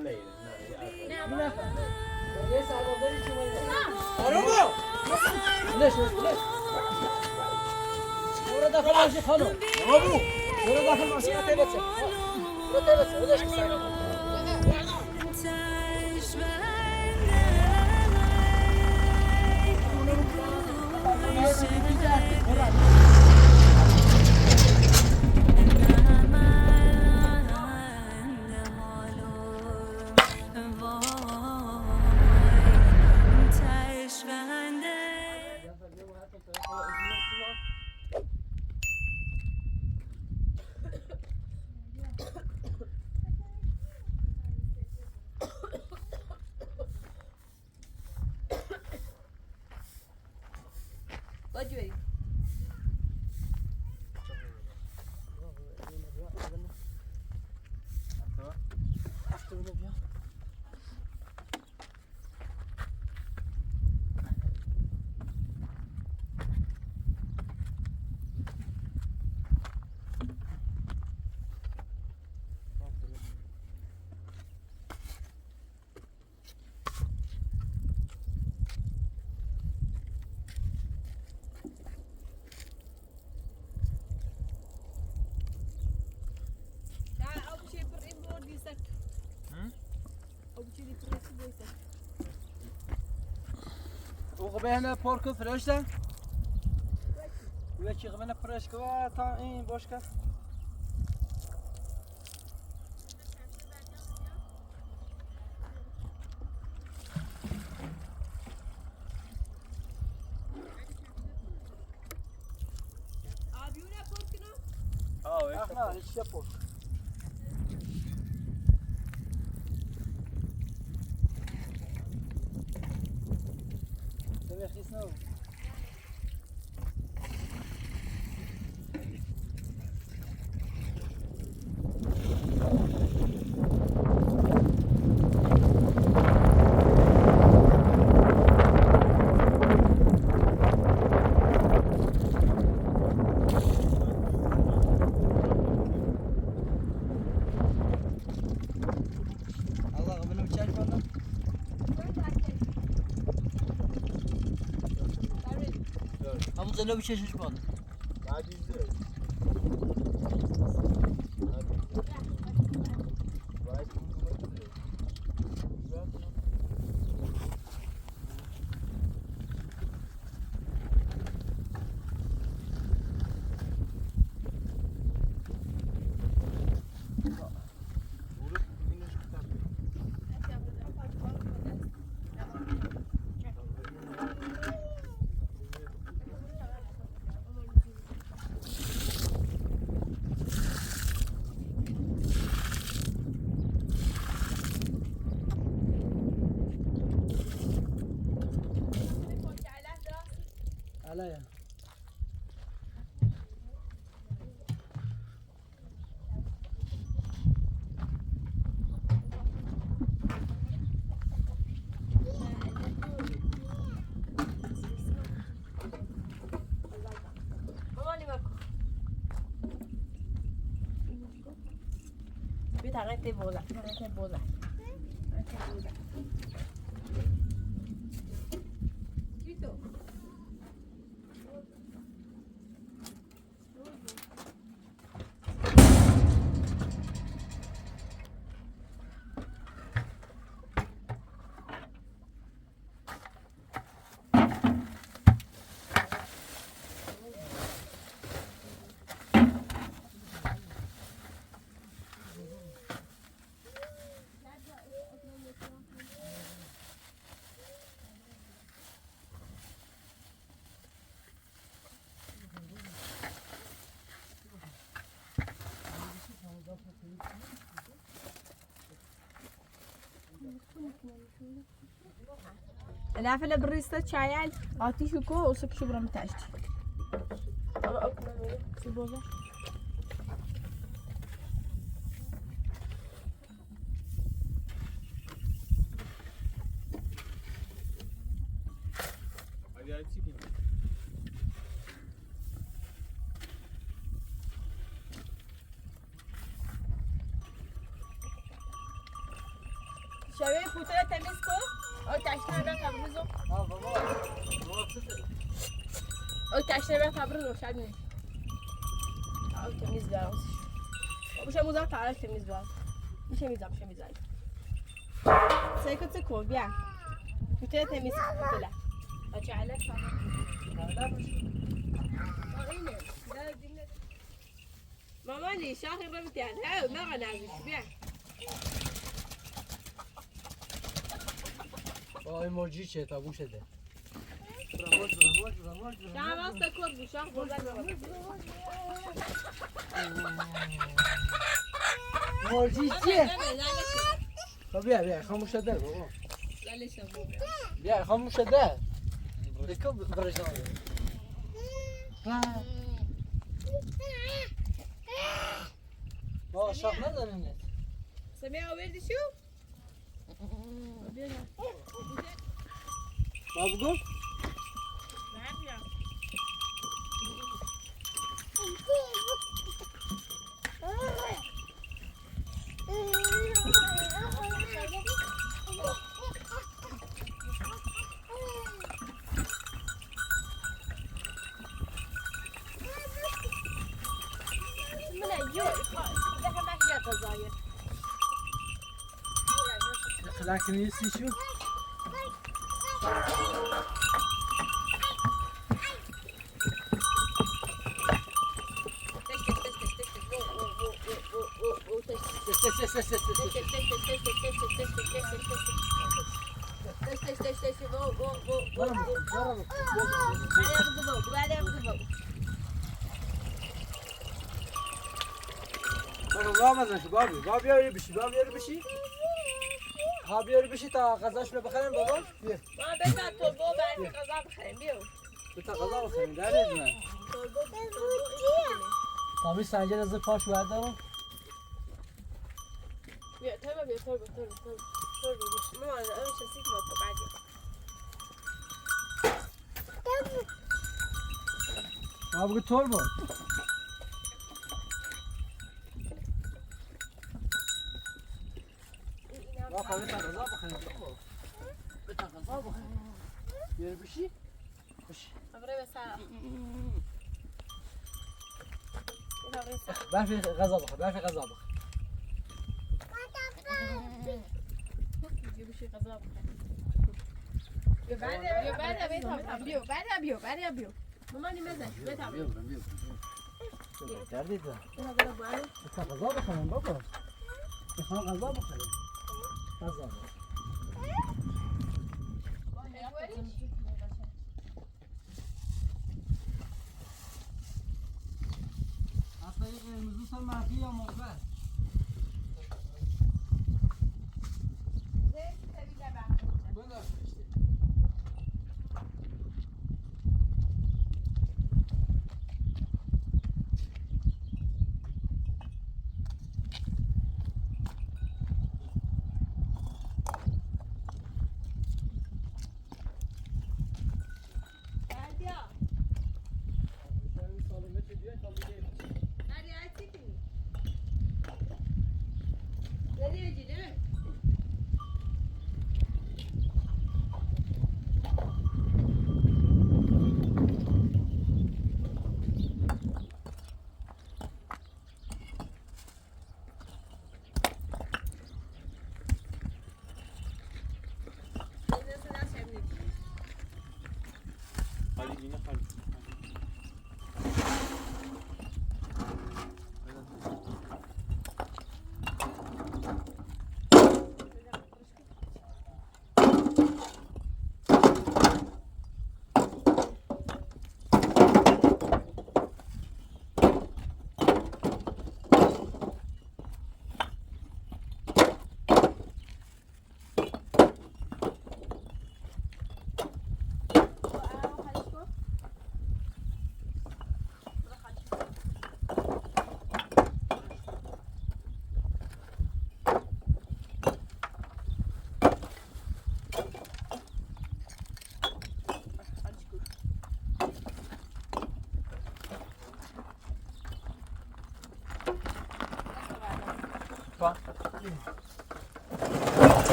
نه یه سربازاری شما آرومو لش برو داخل ماشین خانم برو داخل ماشین تلفن برو تلفن ولش کن بهنا پارک فرش ده و چی قبلا فرش که تا این باش که آبیونه پارک نه؟ نه هیچ پارک خیس نو زلو بچشش بالا عزیزه عليا Agate bola. العفلة بالريستة شايل عطي شوكو وسك شبرا متعشتي سيبوها شوی پوتر تمیز کن. آتش نبر تبریز رو. ها بابا چطوره؟ آتش نبر تبریز رو شد نیست. تمیز دارم. باشه موزه تعریف تمیز دارم. میشه میزم. سیکت کن بیا. پوتر تمیز کن پوتر. آچه علت مامانی شاخی رو بتیان ها ما نازش بیا. وای مرجی چه تا گوشه ده. شاه واسه کور بو شاه بزرگ مرجی چیه؟ خب بیا خاموش ده بابا. بیا خاموش ده. دیگه برش نمیده. بابا شاخ ندارن. سمیع آوردی شو؟ بابا گفت لكن يسي شو بابی یاری بشی ها بیاری بشی تا غذاش رو بخریم بابا بیا ما بذار تربو برای غذا بخریم بیو بتا غذا بخریم در نمیدونم تربو تامی سنجر از پاش بردارم بیا تربو ما اون شسی که با بعدی ما بگو تربو ما خواهی تا غذا بخریم بابا بتا غذا بخریم بیاری بشی بشی ابره بسرا برفی غذا بخور بشی غذا بیا بعد بیو مامانی مزه بیا کردی تو بتا غذا بخوریم بابا میخوام غذا بخوریم غذا اصلا این قرمزو سر منفی یا مثبت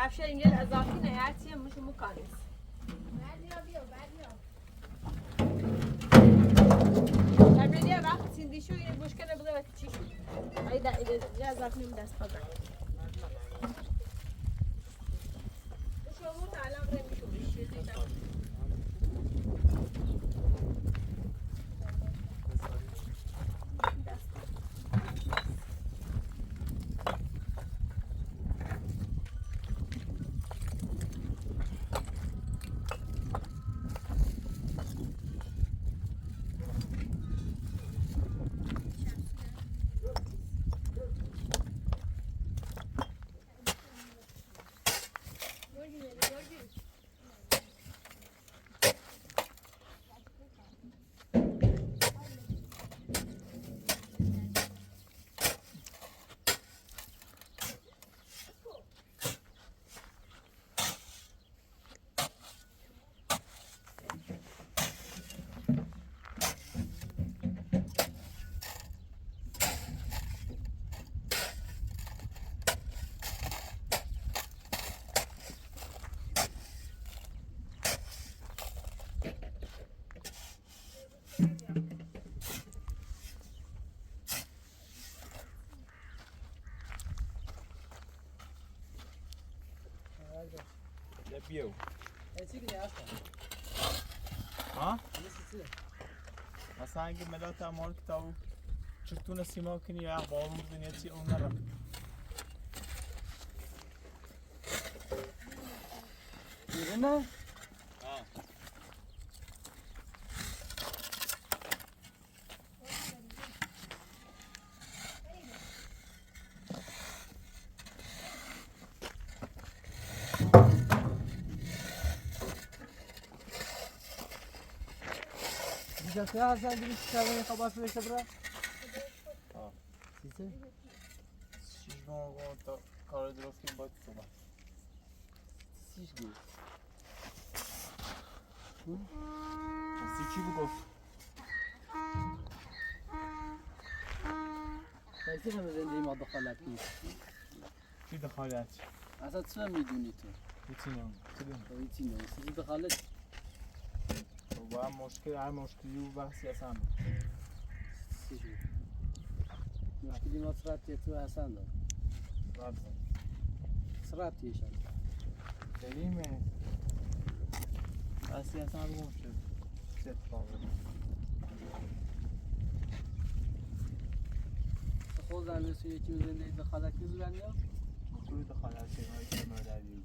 کفش اینجا اضافی نه هرچیه میشه مکانیس تبریدیه وقت سیندیشو این مشکل بوده وقتی چی شد ایده اضافی نمی دست خدا شما تعلم رمیشو بشید Biu. چی که هستن ها؟ چی مثلا اگه ملات امار کتابو چطور سیما کنی یا باور دنیا چی اون نرم می‌بینی دیگه هستن دیگه چه خبر فرسته برا چیزه شیش ماه تا کار درست کنیم باید صبح چیش گیر سی چی بگفت؟ کسی همه زندگی ما دخالت نیست چی دخالت؟ اصلا چه میدونی تو؟ هیچی نمیم چی دیم؟ هیچی نمیسی چی دخالت؟ با هم مشکل هر مشکلی و بحثی اصلا چی شد؟ مشکلی ما سرعتی تو اصلا دار رد سرعتیش هم دلیمه بحثی اصلا رو گم شد چه اتفاقی خود زنبسو یکی زندگی دخالت نیزورن یا؟ کلو دخالت هایی که مادری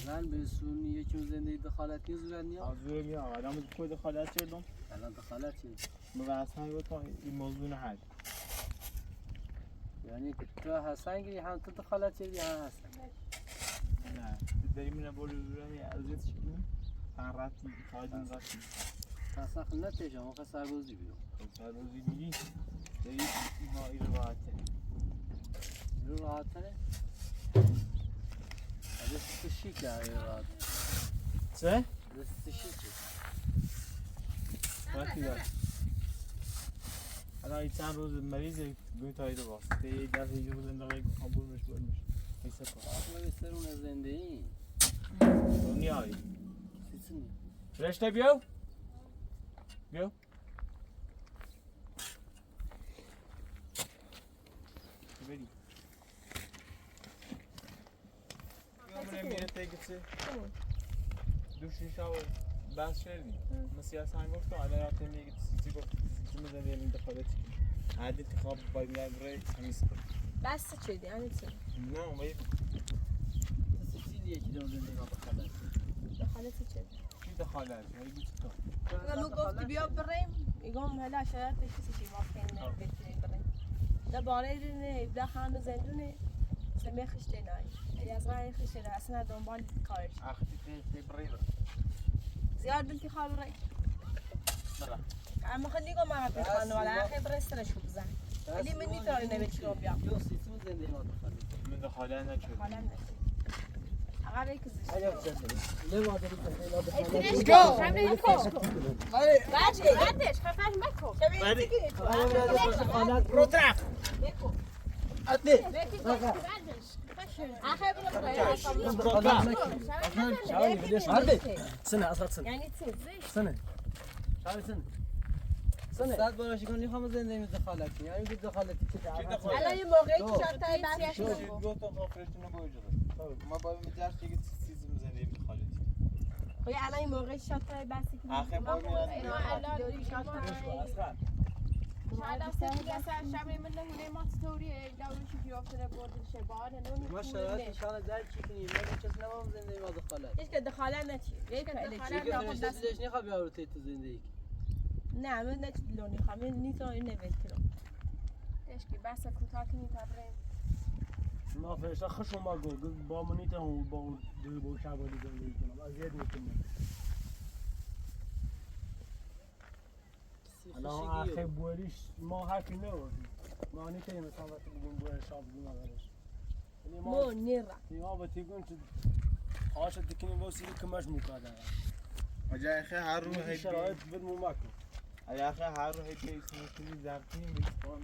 زن به سونی یکی زندگی دخالت نیزورن یا؟ آزور بیا آدم کوی دخالت کردم الان دخالت چیه؟ مبحث گفتم این موضوع نهد یعنی که تو حسن گیری هم تو دخالت چیه هم حسن نه داریم اینه بولی بورمی ازیت شکنیم تن رفتی خواهدیم رفتی حسن خیلی نتیجه هم خیلی سربازی بیرون خب هر روزی میگی داری اینها ای رو راحته رو راحت تره؟ دست شیکه های راحت چه؟ دست شیکه وقتی دار الان این چند روز مریضه گوی تایید باست ده یک دفعه یه روز انداقه قبول مش برمش ایسا کن اصلا به سرون زندگی دنیایی چیزی نی رشته بیو بیو بری بیو میره تیگه دوشی شاو بس شدی مسیحا سنگ گفت الان رفته میگه چیزی گفت چی می‌ذاری این دخالت عادی انتخاب باید می‌گیره همیشه بس چه دی یعنی چی نه اومد چیزی یکی دو زندگی ما دخالت دخالت چه چی دخالت میگی تو لما گفتی بیا بریم میگم هلا شاید چیزی که واقعا نمی‌تونی بریم ده باره نه ده خانه زندونه سمی خشته نای از غیر خشته اصلا دنبال کارش اختی فی برید زیاد دلتی خبره برا اما خیلی گم ما به خانه ولی آخه برسترش بزن ولی منی تو نمی‌تونی رو بیا دو سیستم زندگی ما دخالت من دخالت نکردم حالا نشد اگر یک زیست ایا بسه نه ما داریم اتنش کو همه کو بعدش خفاش مکو بری دخالت رو طرف بکو عدي آخر سنة أصغر سنة يعني تصير سنة شعبي سنة سنة ساعات بالاش يكون لي خمس زين دخلت يعني قد دخلت الان یه موقعی که شرطای بحث گفتم آفرشتون گوجه ما باید می‌داشت دیگه چیزی می‌زنیم می‌خواید خب الان این موقعی شرطای بحثی که آخه باید می‌رسیم اینا الان أصغر شاید اصلا دیگه اصلا شبیه من نمونه ما ستوریه داروشی بیافتره برد شبان نونی ما شرایط شان در چی کنیم ما چیز نمام زندگی ما دخالت هیچ که دخالت نچی یک دخالت چی که فرشته دیدش نخواب یارو تی تو زندگی نه من نچ لونی خواهم نیت این نوید کنم اشکی بس کوتاه کنی تبرین ما فرشته خشم ما گو با منیته و با دوی با شعبانی زندگی کنم اذیت میکنم الان آخه بوریش ما حرفی نوردیم ما نیتیم مثلا وقتی بگیم بوری شاب بگیم اولش مو نیرا ما بتیگون تو آش دکنیم و سیری کمش مکاده اجا اخه هر رو هی شرایط بدمو مکن اجا اخه هر رو هی پیش می‌کنی زرتی می‌کنم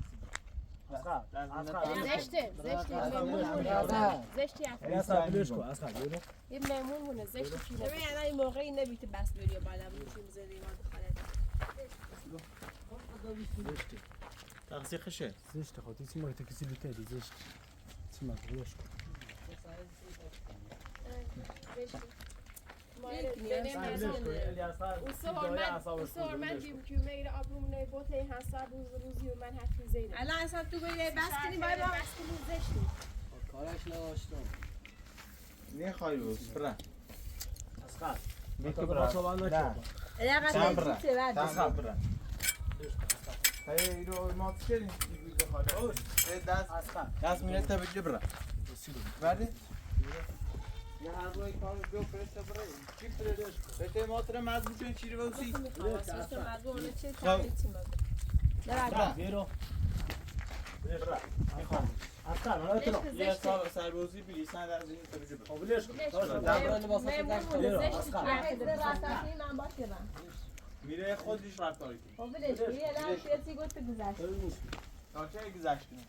زشته زشتی اصغر بلش کن اصغر بلو یه میمون مونه زشتی چی ببین الان این موقعی نبیت بس بری و بالا میشیم زندگی ما دخالت زشتی تقصیر خشه زشتی خودی چی مگه کسی لوته دی زشت چی مگه بلش کن من دیم که میره آبروم نه بوته حساب روزی و من حرفی زیده الان اصلا تو بری بس کنی باید ما بس کنی زشتی کارش نداشتم نخوای روز برا اصغر میتو برا تو بند نکن اگر تام قطعی برا چیزی بعد تام برا هی رو ما چیزی اوش دست اصغر دست میاد تا بگی برا بعد یه هر روی کار بیو فرشته برای چی پرداش بته ماتر مزبوطون چی رو وسی برا بیرو برا میخوام اصغر حالا تو یه سال سربازی بگی سند از این تا بگی برا بلش کن من باش بدم میره خودش رفتاری کنه خب بلش بری الان چیزی گفت گذشت تا چه گذشت کنه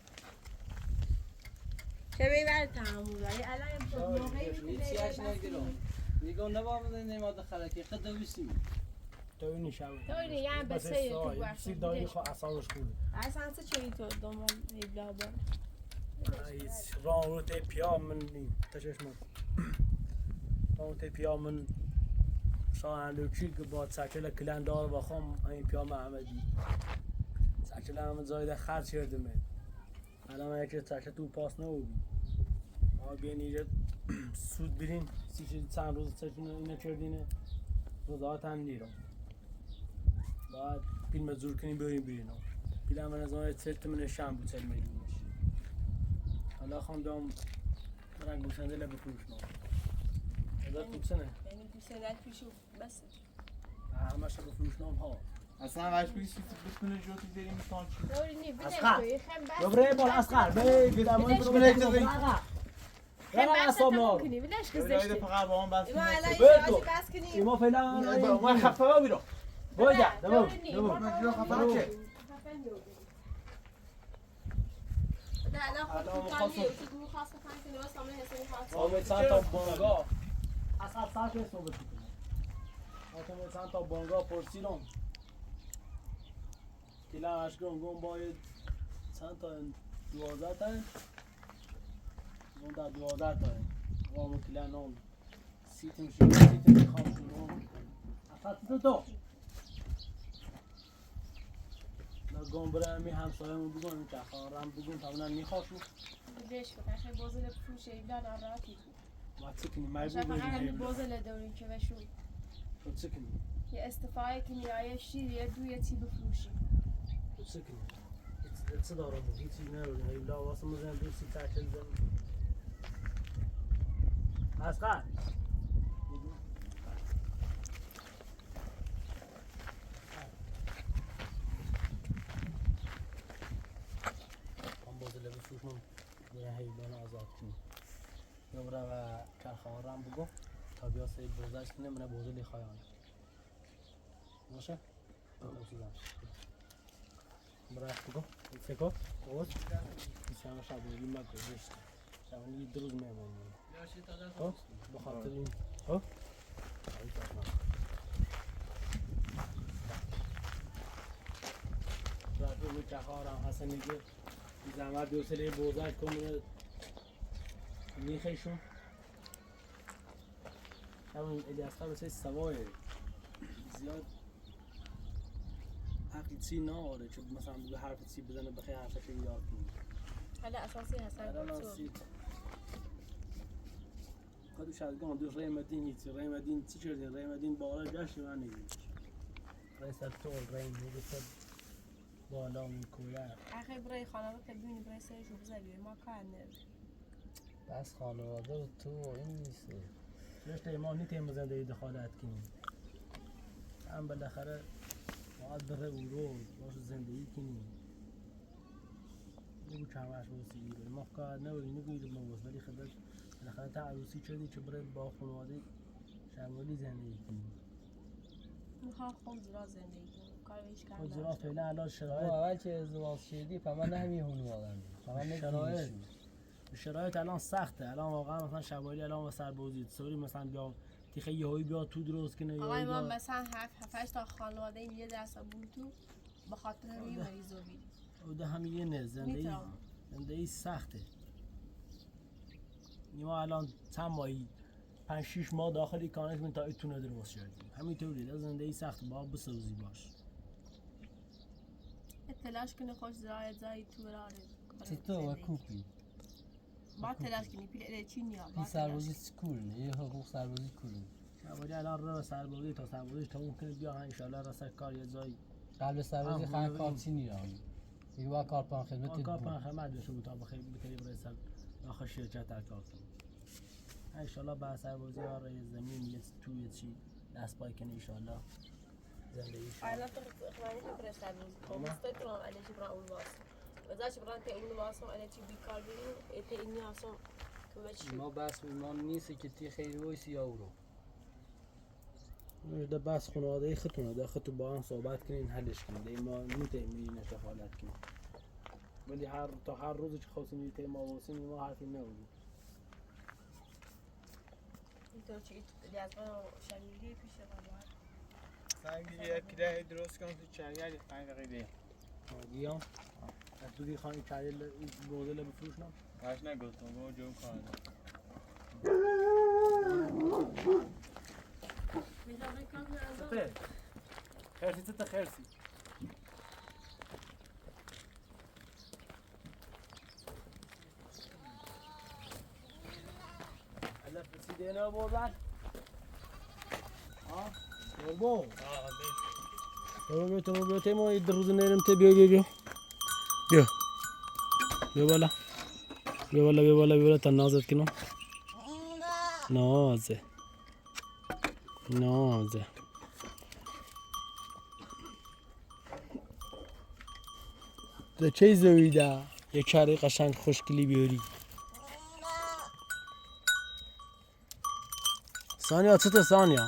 چه بیور تعامل ولی الان موقعی هیچ چیش نگیرم میگم نبام زندگی ما دخالت خود دویسی تو نیشاوی تو اینه یه هم بسه تو باشه سی دایی خو اصابش خوبه اصلا چه تو دنبال ایبلا با راه رو تی پیا من تشش من راه تی پیا من شاهندوچی که با سکل کلندار و خم این پیا محمدی سکل هم زایده خرج کردم الان یکی سکل تو پاس نبودی ما بیان اینجا سود برین چند روز سرشون اینه کردینه روزات هم نیرم باید فیلم زور کنیم بریم فیلم من از آن سرت من شم بود سر میلیونش حالا خواهم دام برن گوشنده لب فروش نام ازاد خوب سنه یعنی تو سنت پیشو بس همه شب فروش نام ها اصلا وقتی چیزی بتونه جوتی داریم میتونن چی تو اینه بیدش اصغر. توی خم بس دوباره بال اصغر بی بیدمانی برو بلش برو بلش. آقا خم برا بس اصاب تمام نار کنی بیدش که بلایده زشتی فقط با هم بس ما الان بگو. این بس کنیم ایما فعلا ما خفه بیرو بوجا دمو ما جو خفه چه ده الان خود الان تو مخاصم. کامیه تو مخواست بخواه کنی واسه همه حسابی خواست آمد چند تا بانگا اصلا ساعت نیست صحبت کنم آمد چند تا بانگا پرسیدم کلا اشکرم گم باید چند تا 12 تا گم در 12 تا وام کلا نام سیت میشه سیت میخوام شروع اصلا تو گم برای می همسایه‌مون بگم که خواهرم بگم تا میخواشو بیدش که تخیل بازل فروش ایبلا ناراحتی ما چکنی مای شاید فقط همین بگم بازل دورین که بشون تو چکنی یه استفاده کنی آیه شیر یه دوی چی بفروشی تو چکنی چه دارم هیچی ندارم ایبلا واسه مزن دوستی تاکل زن اصغر بازل بفروشم برای حیوان آزاد کنی دوباره و کارخوارم بگو تا بیا سری بازداشت کنه من بازلی خواهیم باشه؟ برای بگو سکو اوت میشم شبیه ما گذشت شبیه دروز میمونیم خب بخاطر این خب رفت رو چهارم حسن میگه زحمت بیوسله بوزش کنه میخیشون همون الیاسقر بسه سوای زیاد حقی چی ناره چون مثلا به حرف چی بزنه بخیر حرفش رو یاد کنه حالا اساسی حسن گفتو خودو شدگان دو ریمدین ایتی ریمدین چی کردین ریمدین بالا گشت من نگیش ریسد طول ریم میرسد بالا میکویر اخی برای خانواده ببینی برای سرش رو بزنی ما کار نداره بس خانواده و تو و این نیسته رشته ما نیتیم زندگی دخالت کنیم هم بالاخره باید بره اون رو باش زندگی کنیم نگو چمش بوسی گیره ما کار نوری نگوید ما بوس ولی خداش بالاخره تا عروسی شدی که برای با خانواده شمالی زندگی کنیم میخوام خود زرا زندگی کنیم کار هیچ کار خود زرا نداشته فعلا الان تو شرایط اول که ازدواج شدی فمن همین هونو آدم فمن شرایط شرایط الان سخته الان واقعا مثلا شمالی الان واسه بوزید سوری مثلا بیا تیخه یهویی بیا تو درست کنه آقای ما مثلا 7 تا خانواده یه دسته بود تو به خاطر روی مریضو بیدی او ده هم یه نه زندگی سخته نیما الان چند ماهی 5-6 ماه داخلی کانش من تا ایتونه درست شدیم همینطوری ده زندگی سخته با بسوزی باش تلاش کنه خوش زرایت زایی تو براره چطور و کوپی با تلاش کنی پیل چی نیا این سربازی سکول نه یه حقوق سربازی کوله شمالی الان رو سربازی تا سربازی تا ممکنه بیا انشالله راسته کار یه جایی قبل سربازی خیلی کار چی نیرم دیگه با کارپان خدمت کار بود پن خدمت بشه بود تا بخیر بکنی برای سر آخر شرکت در کار کنی انشالله بعد سربازی ها روی زمین یه توی چی دست پای کنی انشالله زندگی شد Aynen خیلی برسد روز مستقیم علیه برای اون واس و داشت برای ته اون واسم علیه بیکار بودیم ته اینی هستم که بچی ما بس ایمان نیست که تی خیلی وایسی یورو ده بس خانواده خودتونه ده خودتون با هم صحبت کنین حلش کنین ده ما نمیتونیم دخالت کنیم ولی هر روزی که خواستیم یه ما واسیم ما حرفی نمیزنیم اینطور چی لیازم شنیدی پیش قبل سنگ دیگه کلیه درست کن تو چرگلی 5 دقیقه گیام از دوری خانی کلیل بودل بفروش نم باش نگفتم با جو کار سته خرسی سته خرسی علف بسیده اینا بردن برو برو تیما یه روز نیرم ته بیا بالا تا نازت کنم نازه ده چه زویده یه کره قشنگ خوشگلی بیاری ثانیا چطور ثانیا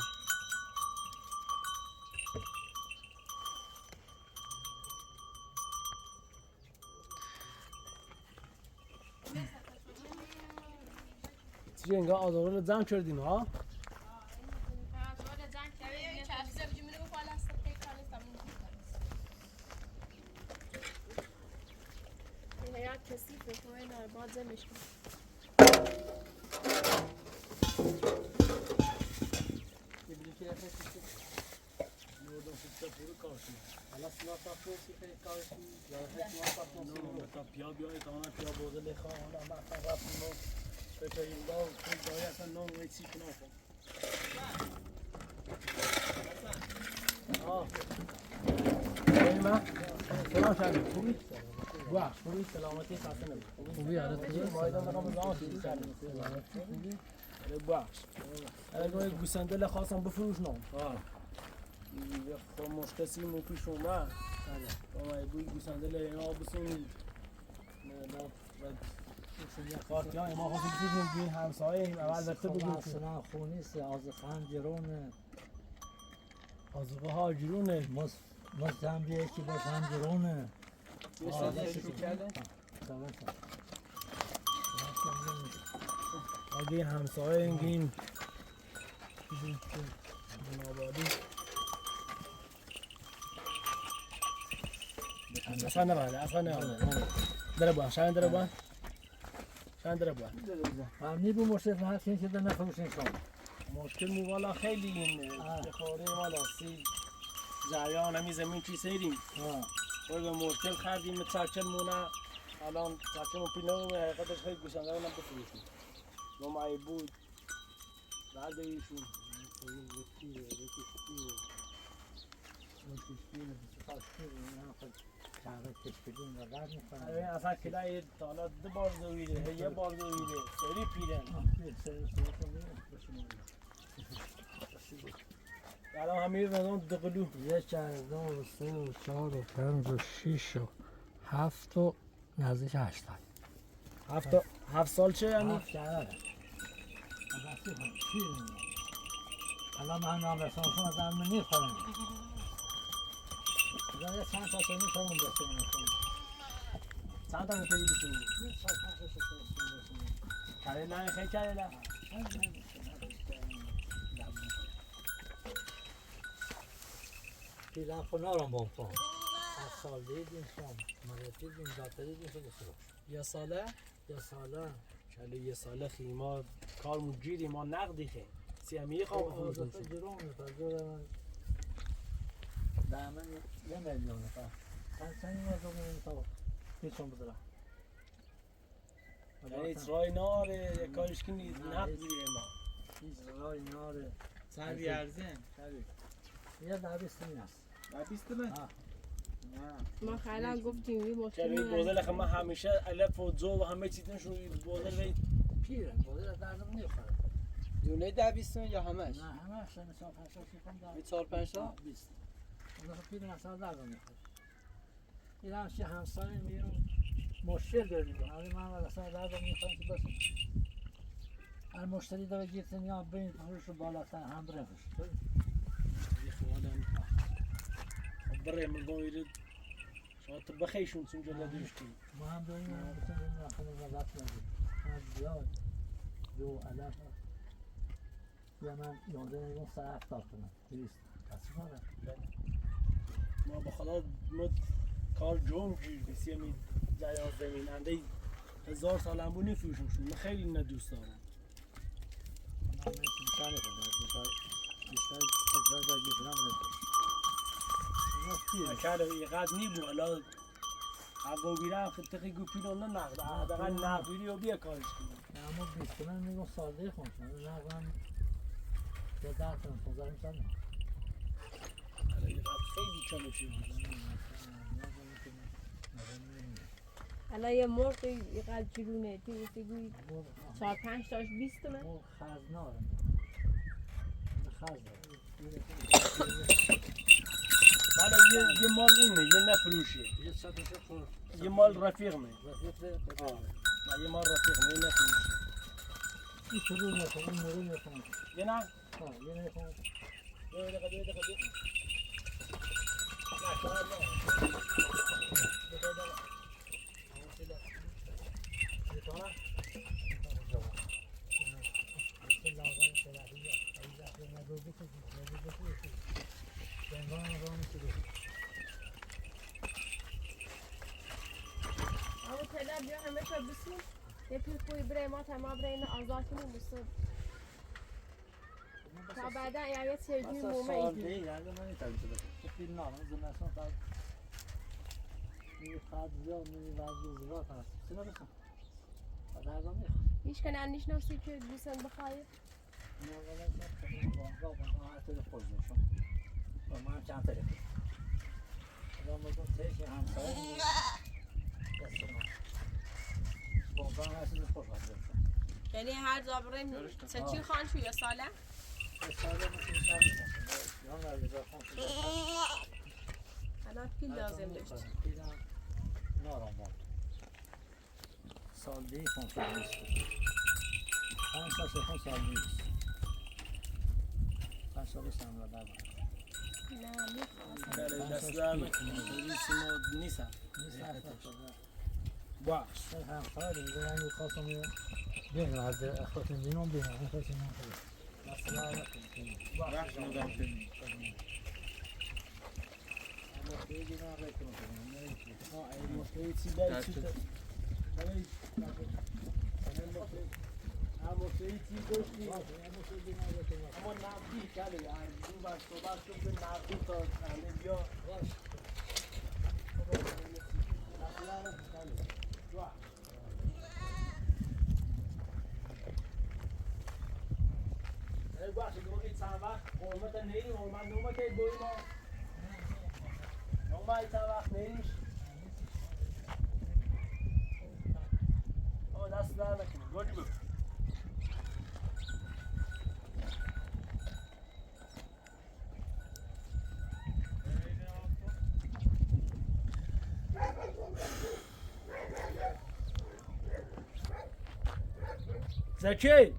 چی انگار آزاره رو زم کردیم ها کثیفه خواهی ناره باید زمش کن تا پیا بیای تا آنها پیا بوده لخواه حالا مثلا رفتیم و به تا این دار توی داری اصلا نام و چی کنم ما سلام شدید خوبی؟ خوبی سلامتی خاصه نبود خوبی آره مایدان دقام زمان سلامتی خوبی؟ بخش اگه گوسنده خواستم بفروش نام خب مشکسی موکیش اومد اما بوی گوسنده لینا بسونید کارتی های ما خواستیم بسونیم بین همسایه اول وقته بگیم که اصلا خونیست آزخان جرونه آزوغه ها جرونه مستم بیه که باز هم جرونه یه سال شروع کردن اگه همسایه اینگیم جنابالی اصلا نباید داره باید شاید داره باید همینی بو مشکل هستین که در نفروشین شما مشکل مو والا خیلی این بخوره والا سی جریان همی زمین چی سیریم باید به مشکل خردیم چرچل مونه الان چرچل مو پینه و حقیقتش خیلی گوشنده رو نبفروشیم نمایی بود بعد ایشون اصلا کلای تالا دو بار دویده یه بار دویده سری پیرن الان همه رو دقلو 1 2 3 4 5 6 7 و نزدیک 8 7 سال چه یعنی؟ 7 شهره الان من نام رسان شما زمین میخورم یه چند تا کنی شما بسیم چند تا میتونی بسیم؟ کاره نه خیلی کاره نه پیلن خونارم بام کن از سال دیدیم شما مرتی دیم داتری دیم شده سروش یه ساله؟ چله یه ساله خیلی ما کارمون جیری ما نقدی خیلی سیامی خواب خودم درون می‌پذیرم دامن 1 میلیون تا سنی ما دومین تا هیچم بدرم یعنی رای ناره کارش که نیست نقدی ما هیچ رای ناره سری ارزن یه دابستانی است دابستانی ما خیلی گفتیم این چرا این مشکل بودل خب من همیشه الف و جو و همه چیزشون این بودل پیره بودل دردم نمیخوره دونه دبیستون یا همش؟ نه همش مثلا 5 تا شیفم دارم 4-5 تا 20 اون پیره اصلا دردم نمیخوره این همش همسایه میرون مشکل داریم ولی من اصلا دردم میخوام که بس هر مشتری داره گیرتن یا بین فروش بالاتر هم برفش برای من گویید شما تو بخیشون چون جلو داشتیم ما هم داریم بتونیم نخونیم و دست نگیم از بیاد دو علف یا من یاده نگیم 170 کنم 200 کسی کنم ما به خدا ما کار جوم گیر بسی همین جریان زمین انده 1000 سال هم بود نفروشمشون من خیلی اینا دوست دارم من میتونم کنم بیشتر تکرار باید گیرم نکرده اینقدر نیبو حالا هوا بیرم خطقی گوپیلو نه نقد حداقل نقدیری رو بیا کارش کنیم اما 20 تومن میگم ساده خونشم نقدم یا 10 تومن 15 میشن خیلی کمه شد الان یه مرغ اینقدر جلونه توی 4-5 تاش 20 تومن خزنارم حالا یه مال اینه یه نفروشه یه مال رفیقمه نه یه مال رفیقمه یه نفروشه این شروع نکنم این مرور نکنم یه نه یه نکنم یه دقیقه اما تلا بیا همه شب بسیم یه پیرکوی برای ما تمام برای این آزادمون بسیم تا بعدا یه سرگی مومه ایدی هیچ کنن نشناسی که دوستن بخواهی یعنی هر زابریم چی خان شو یا ساله؟ الان پیل لازم داشت سال دیگه کنم نیست 5 سال 6 سال نیست 5 سال سن را دارم نه میخواستم دست دارم نیستم باش هم خالی دیگه من خواستم بین از اخواتم بینم بینم اخواتم نخواد مثلا رفت نگاه کنیم مشکلی چی داری چی داری مشکلی چی داشتی اما نقدی کلی این بر صحبت کن به نقدی تا همه بیا باشه که چند وقت حرمت نیری حرمت نومه که بایی ما نومه چند وقت نیریش دست در نکنیم گوش بگو زکی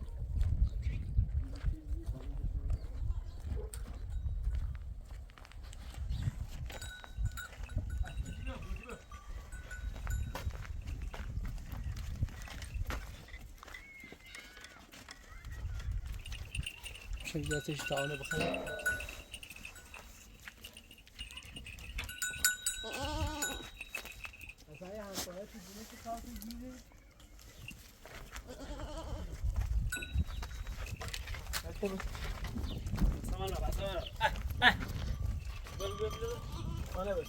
شکلاتش تعالی بخیر مثلا یه همسایه تو جونه که کار تو گیره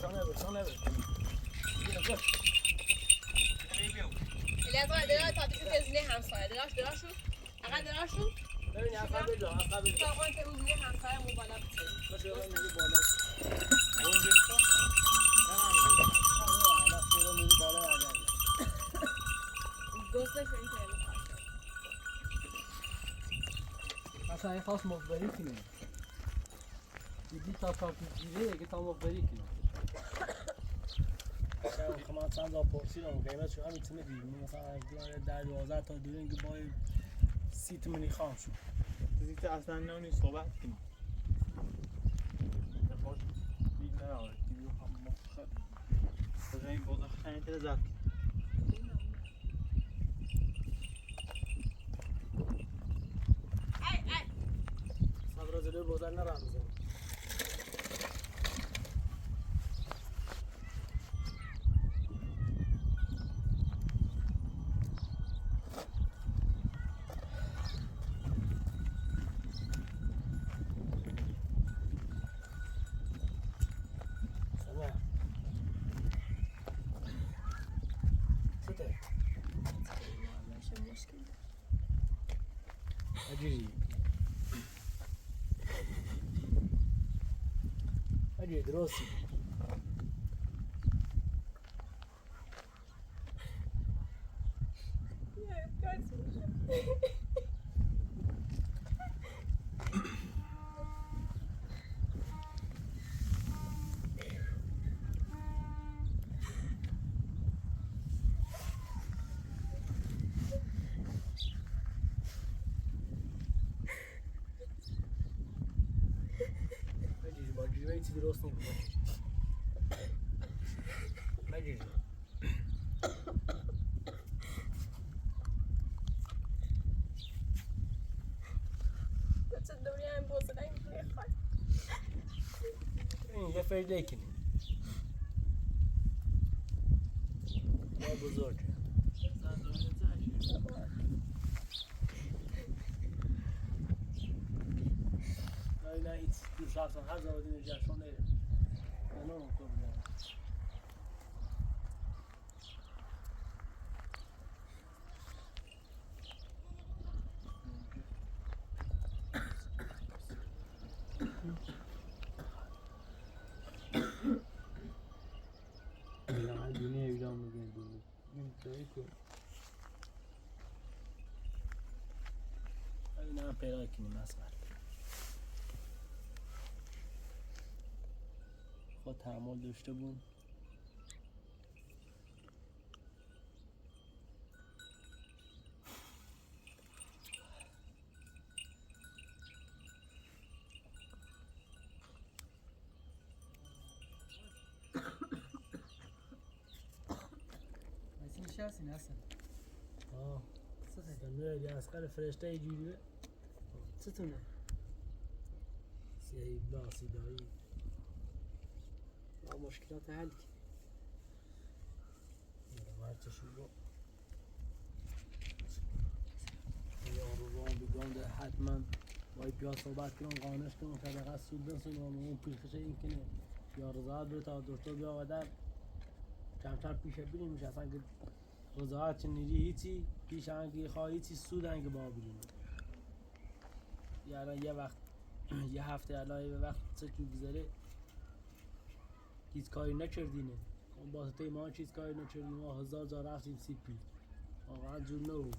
سامان رو سانه بر الیاز دراش تا تو تزنی همسایه دراشو اقا دراشو ببین عقب بجا تا اون که اون همسایه مو بالا بچه باشه من میگه بالا اون ریستا دوستش این که مثلا این خواست مخبری کنیم دیدی تا گیره دیگه تا مخبری کنیم من چند تا پرسیدم قیمت شو همین تونه دیگه مثلا از دلار 10-12 تا دورین که با 30 تومانی خام شد دیدی اصلا نونی صحبت کنیم خوش بید نراره دیدی هم مخخب کجا این بزرگترین تر زد صبر زلو بودن نرم بزن اجي دروسي چی درست نمی‌کنه مجید چه دوری هم بزرگ میخواد این یه فرده کنیم ما بزرگ نه هیچ تو شخصا هر زمانی جشن نیره نه مطور اینا پیدا کنیم اصلا خود تحمل داشته بود هستی نسل آه کنوی اسقر فرشته اینجوریه چطونه؟ سیاهی بلا سیدایی با مشکلات حل کی مرچشی با یارو بگم حتما باید بیا صحبت کنم قانش کنم که دقیقا سود نسونم اون پیخشه این کنه یا رضایت بره تا دکتر بیا و در کمتر پیشه بریم میشه اصلا که رضایت چه نیری هیچی پیش هنگی خواهی هیچی سود هنگی با بریم یعنی یه وقت یه هفته علایه به وقت چه تو بگذاره هیچ کاری نکردینه اون باسطه ما چیز کاری نکردیم ما 1000 جا رفتیم سیپی واقعا جور نو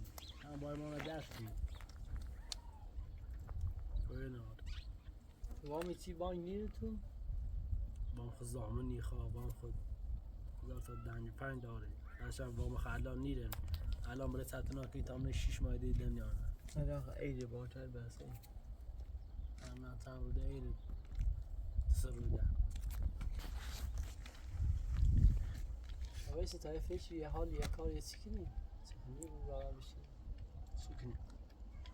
هم باید ما نداشتیم وامی چی بانگ میره تو؟ بام خود زامن نیخواه بام خود 1005 داره داشتم وام خلال نیرم الان برای ستنا که تامن 6 ماه دی دنیا نه هذا عيد باكر بس من تام رو دی سروده اوی ستای فیش یه حال یه کار یه چی کنی؟ چکنی رو راه بشی سکنی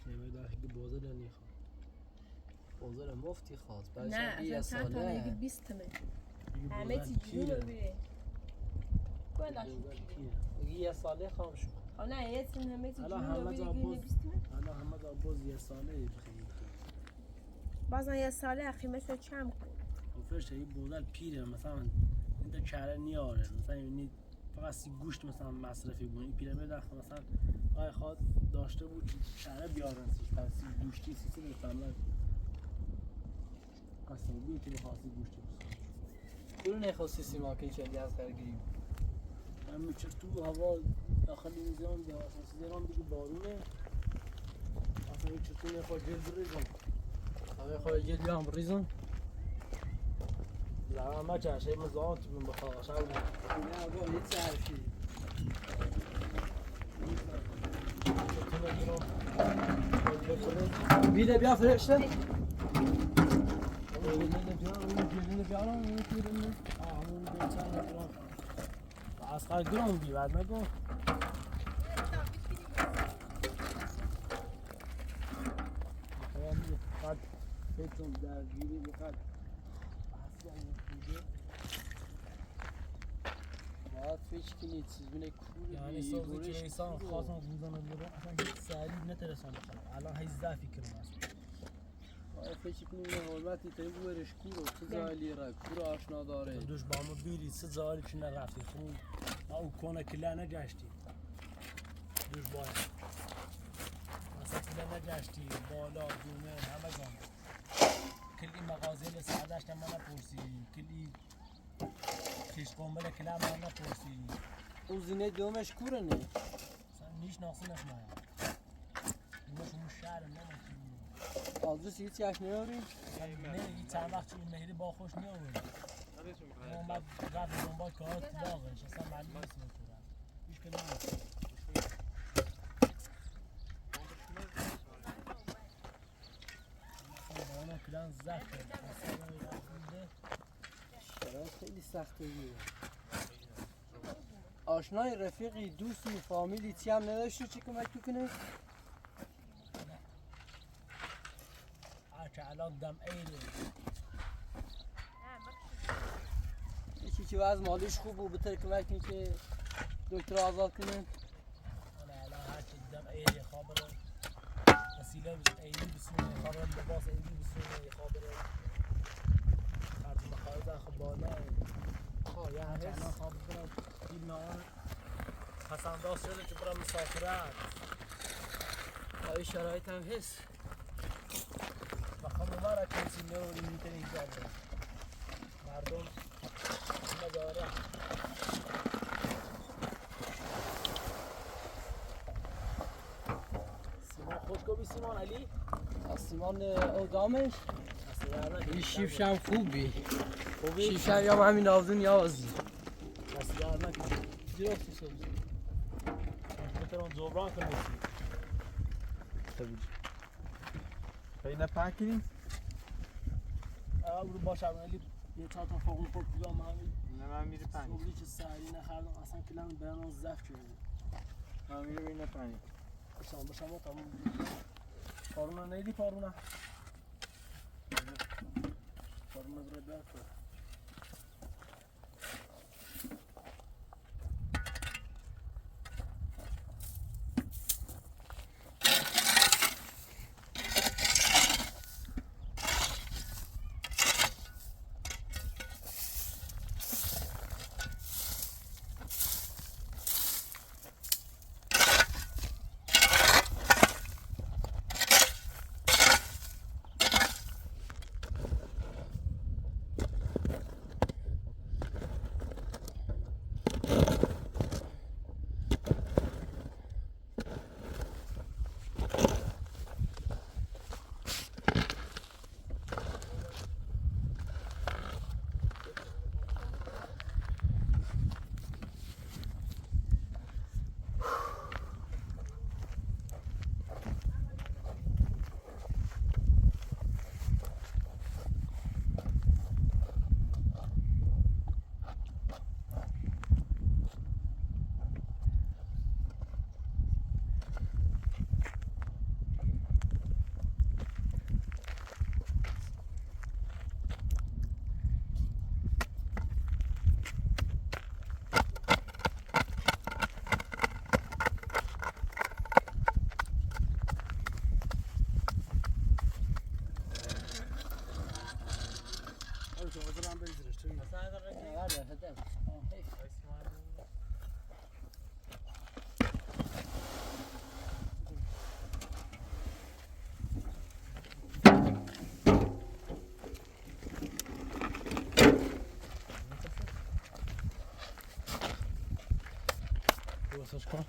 نمه داخل که بازه در نیخواه بازار مفتی خواست برای نه شب یه اصلا چند تا نگه ساله 20 تومن دیگه همه بازه چی جور پیره. ببینه کلاش بازه پیره. دیگه یه ساله خام شد خب نه یه تیم همه چی الان جور همه ببینه جا که باز 20 تومن الان همه جا باز یه ساله بخیلی بازم یه ساله قیمتش رو کم کن فرش این بودل پیره مثلا این تا کره نیاره مثلا این فقط سی گوشت مثلا مصرفی بود این پیرامید وقت مثلا آی خواد داشته بود کره بیارن سیش پس سی گوشتی سی بفهمن اصلا بیا که بخواستی گوشتی بسید برو نخواستی سیما که چندی از خرگیریم من میچه تو هوا داخل این زمان به اساسی دارم بگی بارونه اصلا این چطور نخواد جلد ریزم همه خواهی جد بیام بریزم زمان ما چه شایی مزاعات من بخواه شایی نه با هیچ حرفی بیده بیا فرشته اسقر گرام بی بعد نگو قد فکرم درگیری بقد باید فیش کنی چیز بینه کوری یعنی سوزی که ایسان خواستم بودن برو اصلا هیچ سریع نترسان بخواه الان هیچ ضعفی کرم اصلا باید فیش کنی نه حرمتی تایی بویرش کورو تو زایلی را کور آشنا داره دوش با ما بیری سه زاری که نرفتی خون او کنه کلا نگشتی دوش باید مثلا کلا نگشتی بالا دومه همه گام کلی مغازه لسعدشت ما نپرسی کلی خیش قنبله کلا ما نپرسی اون زینه دومش کوره نه مثلا نیش ناخصی نشمایم اینا شما شهر نمکی آدرس هیچی اش نیاری؟ نه این چند وقت چون مهری با خوش نیاورد اون بعد رفت دنبال کارات داغش اصلا معلوم نیست میکنم هیچ که نمیشه اصلا کلان زفت کرد اصلا رفته شرایط خیلی سخته میره آشنای رفیقی دوستی فامیلی چی هم نداشتی چی کمک بکنه؟ هرچه الان دم ایره یکی که وضع مالیش خوب بود بهتر کمک کنه که دکتر آزاد کنه انا الان هرچه دم ایره خابره وسیله ایری بسونه خابره لباس ایری بسونه خابره هرچه مخارج خب بالا یه هرچه الان خواب برم فیلم آن پسنداز شده که برم مسافرت آیا شرایط هم هست؟ بخوام مبارک کسی نروی میتونی اینجا برم مردم نداره سیمان خوشگو بی سیمان علی سیمان اقدامش این شیفش هم خوبی خوبی؟ شیفش هم یا همین آوزون یا آزی دست در نکنی درستی سبزی بترون زبران کنی خیلی نپاکنیم؟ برو باشم علی یه چهار تا فوق خود کجا همین نه من میری پنج سبزی چه سری نخردم اصلا کلم برنامه زفت شده امیر بین نفهمید بسام تمام پارونا نیدی پارونا برای برکن واسش کن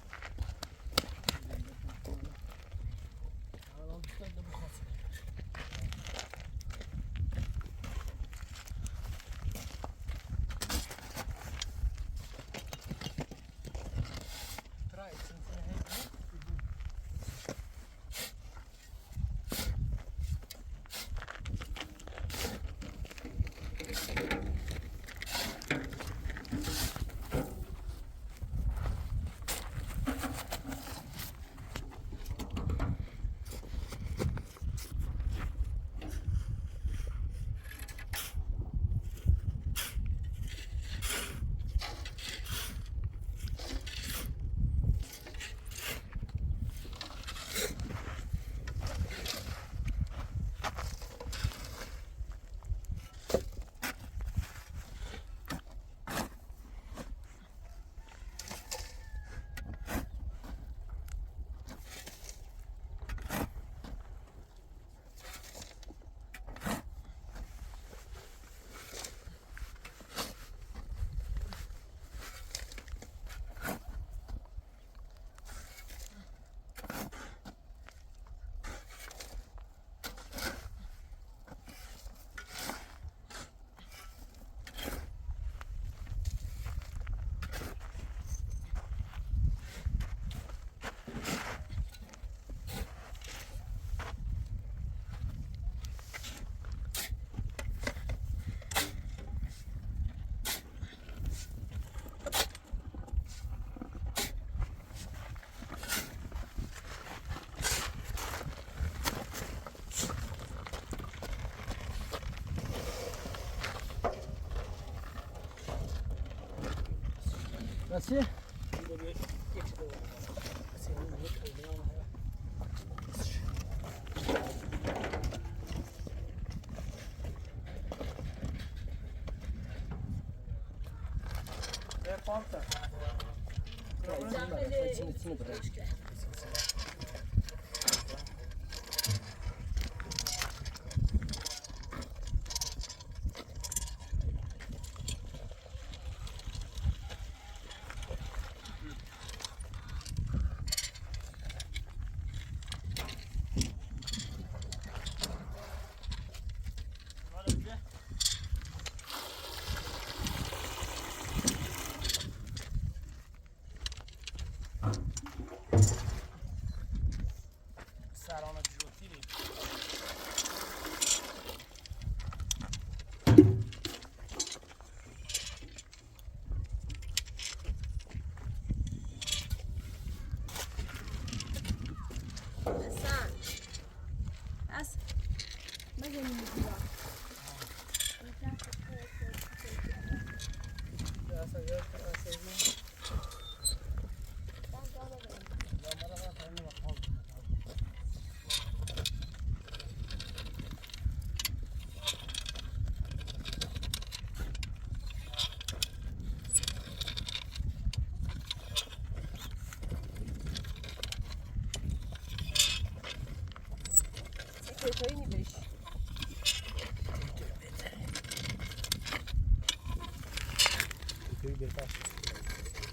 بس چی؟ حسن حسن ما جاي من الجوع Kötüyü beş. Köy beter.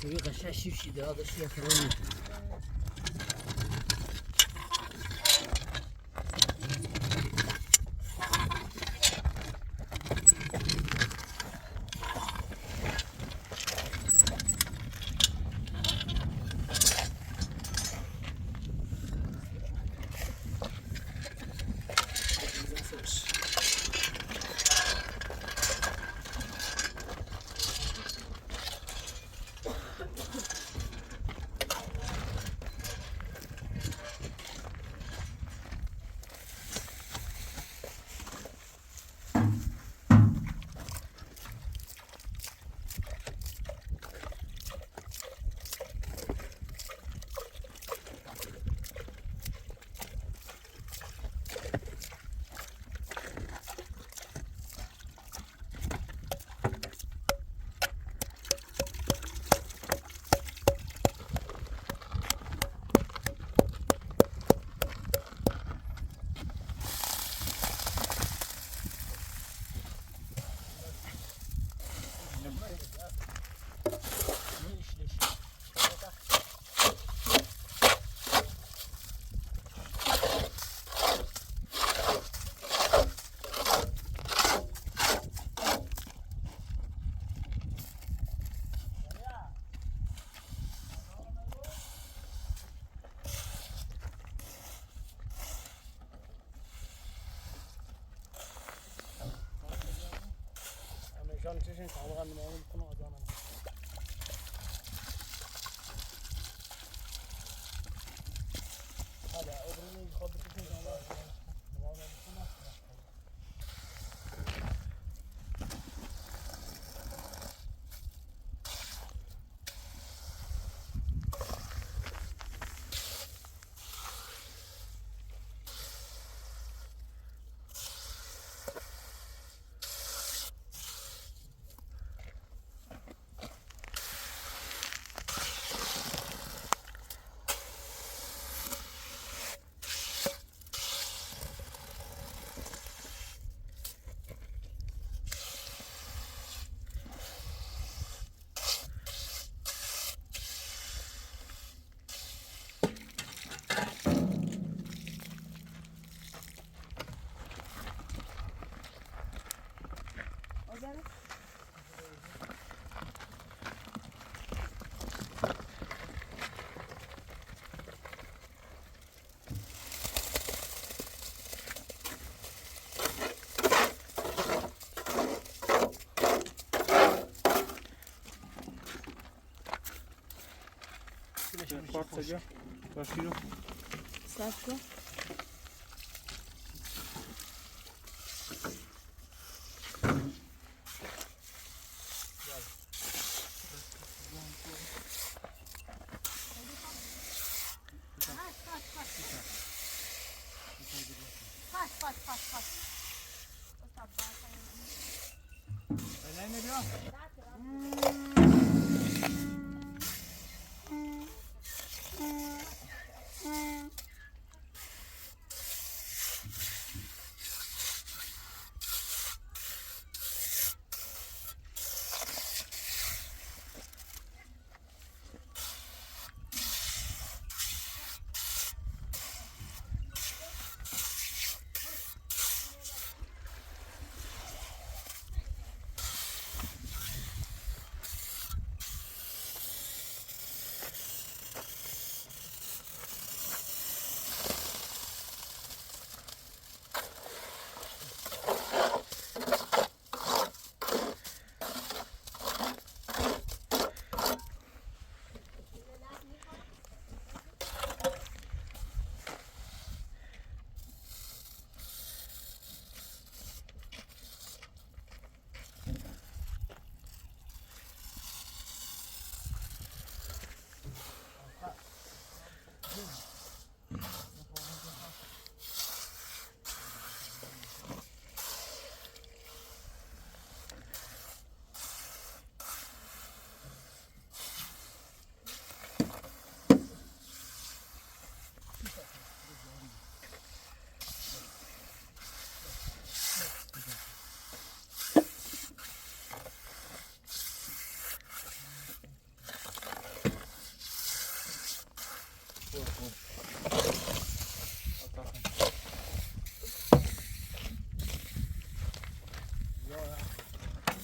Köyü kaşa şifşi daha da şey yapalım. Can çeşin kalgan mı onu konu adamın. Hadi öbürünü yukarıda çeşin kalgan. Parça başlıyor. Slatko. Ne diyor?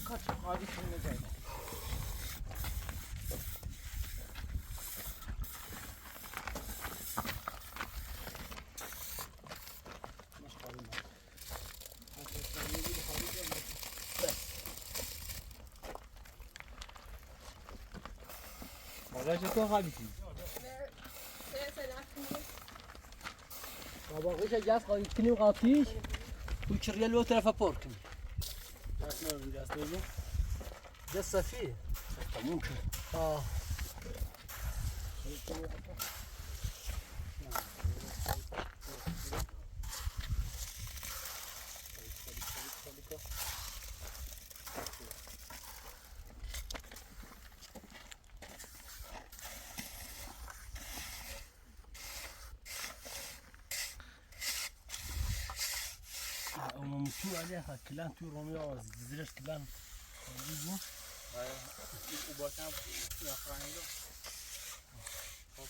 Kaç abi şimdi gel. Bagajda تو خالیتی بابا قیش جاس قاعد کنیم قاطیش و چریال و طرف پارکیم. دست نمیدی دست بگو جاس صفیه. تموم شد آه. اما تو عليها كلان تو روميو زيرش كلان بيجو و با کم یا فرنگو خب